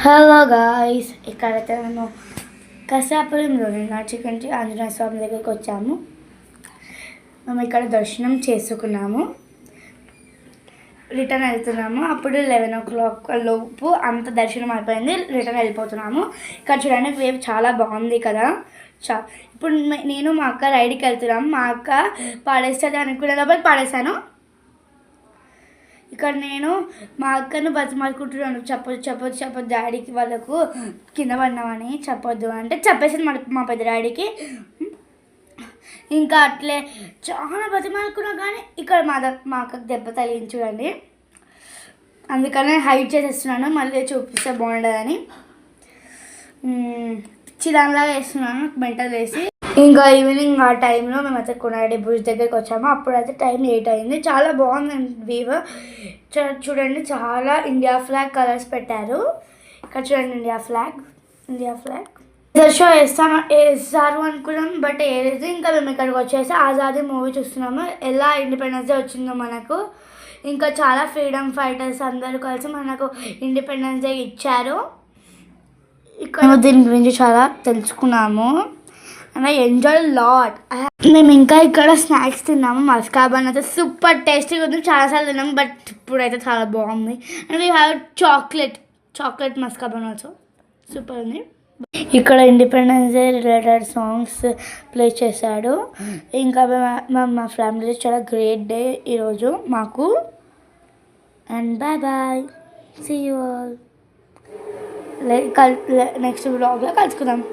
Hello guys, ఇక్కడైతే మేము కసాపురంలోని chicken Anjaneya స్వామి దగ్గరికి వచ్చాము. మేము ఇక్కడ దర్శనం చేసుకున్నాము, రిటర్న్ వెళ్తున్నాము. అప్పుడు 11 o'clock లోపు అంత దర్శనం అయిపోయింది, రిటర్న్ వెళ్ళిపోతున్నాము. ఇక్కడ చూడండి, వేవ్ చాలా బాగుంది కదా. ఇప్పుడు నేను మా అక్క రైడ్కి వెళ్తున్నాము. మా అక్క పాడేస్తుంది అనుకునే కాబట్టి పాడేశాను. ఇక్కడ నేను మా అక్కను బతిమాలుకుంటున్నాను, చెప్పొద్దు డాడీకి వాళ్ళకు కింద పడినామని చెప్పొద్దు అంటే చెప్పేసింది మా పెద్ద డాడీకి. ఇంకా అట్లే చాలా బతిమాలుకున్నా కానీ ఇక్కడ మా అక్కకు దెబ్బ తగిలింది చూడండి. అందుకనే హైడ్ చేసేస్తున్నాను, మళ్ళీ చూపిస్తే బాగుండదని చిదాన్లాగా వేస్తున్నాను, మెంటల్ వేసి. ఇంకా ఈవినింగ్ ఆ టైంలో మేమైతే కొనారెడ్డి బ్రిడ్జ్ దగ్గరికి వచ్చాము. అప్పుడైతే టైం 8 అయింది. చాలా బాగుంది వీవ్. చూడండి, చాలా ఇండియా ఫ్లాగ్ కలర్స్ పెట్టారు. ఇక్కడ చూడండి, ఇండియా ఫ్లాగ్ షో వేస్తారు అనుకున్నాం, బట్ ఏదైతే ఇంకా మేము ఇక్కడికి వచ్చేసి ఆజాదీ మూవీ చూస్తున్నాము. ఎలా ఇండిపెండెన్స్ డే వచ్చిందో మనకు. ఇంకా చాలా ఫ్రీడమ్ ఫైటర్స్ అందరూ కలిసి మనకు ఇండిపెండెన్స్ డే ఇచ్చారు. ఇక్కడ దీని గురించి చాలా తెలుసుకున్నాము అండ్ ఐ ఎంజాయ్ లాట్. మేము ఇంకా ఇక్కడ స్నాక్స్ తిన్నాము. మస్కాబన్ అయితే సూపర్ టేస్టీగా ఉంది, చాలాసార్లు తిన్నాము, బట్ ఇప్పుడైతే చాలా బాగుంది. And we have chocolate maska bun also super ఉంది. ఇక్కడ independence day related songs play చేశాడు. ఇంకా మా ఫ్యామిలీ చాలా గ్రేట్ డే ఈరోజు మాకు. And bye, see you all. Next వ్లాగ్లో కలుసుకుందాం.